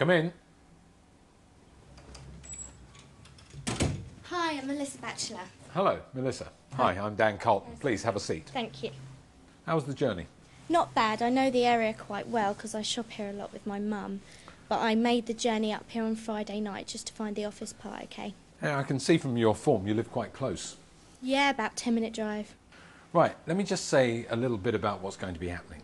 Come in. Hi, I'm Melissa Batchelor. Hello, Melissa. Hi, I'm Dan Colton. Please have a seat. Thank you. How was the journey? Not bad. I know the area quite well because I shop here a lot with my mum. But I made the journey up here on Friday night just to find the office part okay. Yeah, I can see from your form you live quite close. Yeah, about 10-minute drive. Right, let me just say a little bit about what's going to be happening.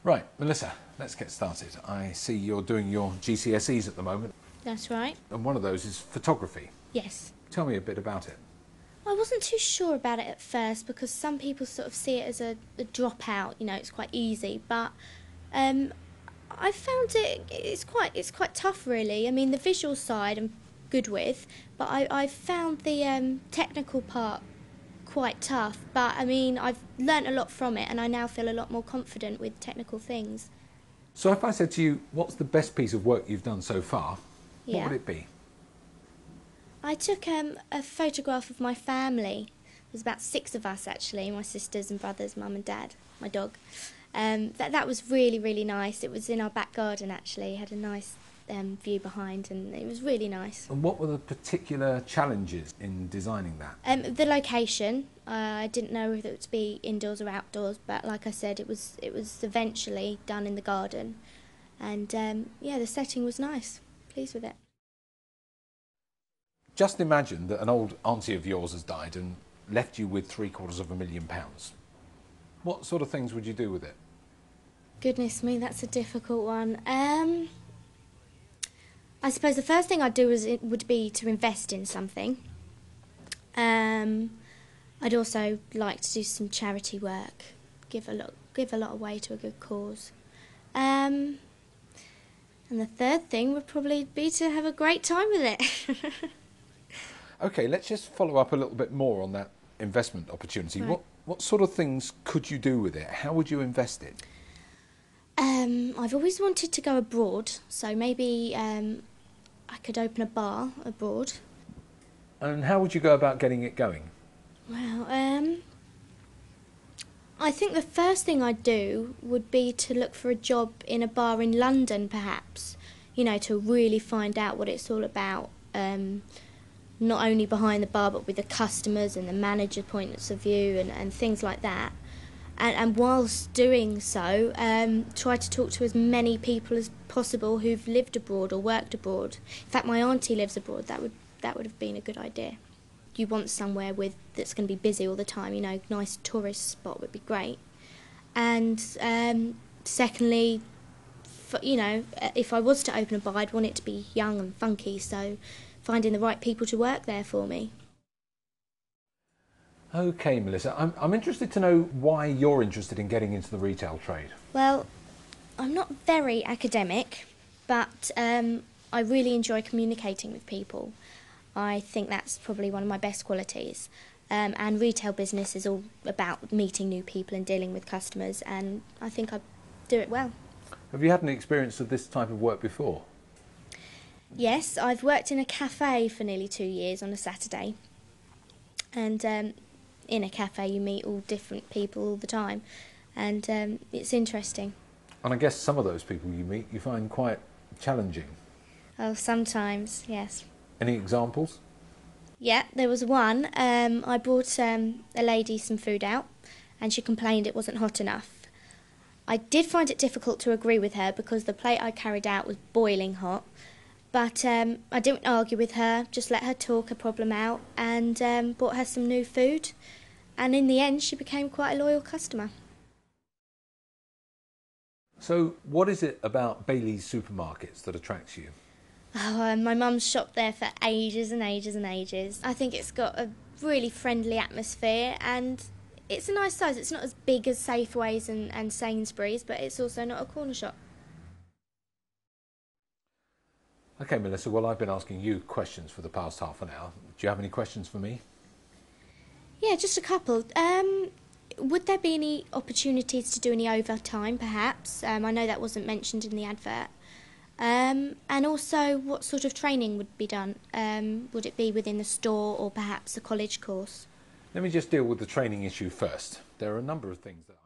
Right, Melissa, let's get started. I see you're doing your GCSEs at the moment. That's right. And one of those is photography. Yes. Tell me a bit about it. I wasn't too sure about it at first because some people sort of see it as a dropout, you know, it's quite easy, but I found it's quite tough really. I mean, the visual side I'm good with, but I found the technical part quite tough, but I mean, I've learnt a lot from it and I now feel a lot more confident with technical things. So if I said to you, what's the best piece of work you've done so far, what would it be? I took a photograph of my family. There's about 6 of us actually, my sisters and brothers, mum and dad, my dog. That was really, really nice. It was in our back garden actually. It had a nice view behind and it was really nice. And what were the particular challenges in designing that? The location. I didn't know if it would be indoors or outdoors, but like I said, it was eventually done in the garden. And yeah, the setting was nice. Pleased with it. Just imagine that an old auntie of yours has died and left you with £750,000. What sort of things would you do with it? Goodness me, that's a difficult one. I suppose the first thing I'd do would be to invest in something. I'd also like to do some charity work, give a lot away to a good cause. And the third thing would probably be to have a great time with it. OK, let's just follow up a little bit more on that investment opportunity. Right. What sort of things could you do with it? How would you invest it? I've always wanted to go abroad, so maybe I could open a bar abroad. And how would you go about getting it going? Well, I think the first thing I'd do would be to look for a job in a bar in London, perhaps, you know, to really find out what it's all about. Not only behind the bar, but with the customers and the manager points of view and things like that. And whilst doing so, try to talk to as many people as possible who've lived abroad or worked abroad. In fact, my auntie lives abroad. That would have been a good idea. You want somewhere that's going to be busy all the time. You know, nice tourist spot would be great. And secondly, you know, if I was to open a bar, I'd want it to be young and funky. So finding the right people to work there for me. OK, Melissa, I'm interested to know why you're interested in getting into the retail trade. Well, I'm not very academic, but I really enjoy communicating with people. I think that's probably one of my best qualities. And retail business is all about meeting new people and dealing with customers, and I think I do it well. Have you had any experience of this type of work before? Yes, I've worked in a cafe for nearly 2 years on a Saturday. And in a cafe you meet all different people all the time, and it's interesting. And I guess some of those people you meet you find quite challenging. Oh, sometimes, yes. Any examples? Yeah, there was one. I brought a lady some food out and she complained it wasn't hot enough. I did find it difficult to agree with her because the plate I carried out was boiling hot, but I didn't argue with her, just let her talk her problem out and bought her some new food, and in the end she became quite a loyal customer. So what is it about Bailey's supermarkets that attracts you? Oh, my mum's shopped there for ages and ages and ages. I think it's got a really friendly atmosphere and it's a nice size. It's not as big as Safeways and Sainsbury's, but it's also not a corner shop. OK, Melissa, well, I've been asking you questions for the past half an hour. Do you have any questions for me? Yeah, just a couple. Would there be any opportunities to do any overtime, perhaps? I know that wasn't mentioned in the advert. And also, what sort of training would be done? Would it be within the store or perhaps a college course? Let me just deal with the training issue first. There are a number of things that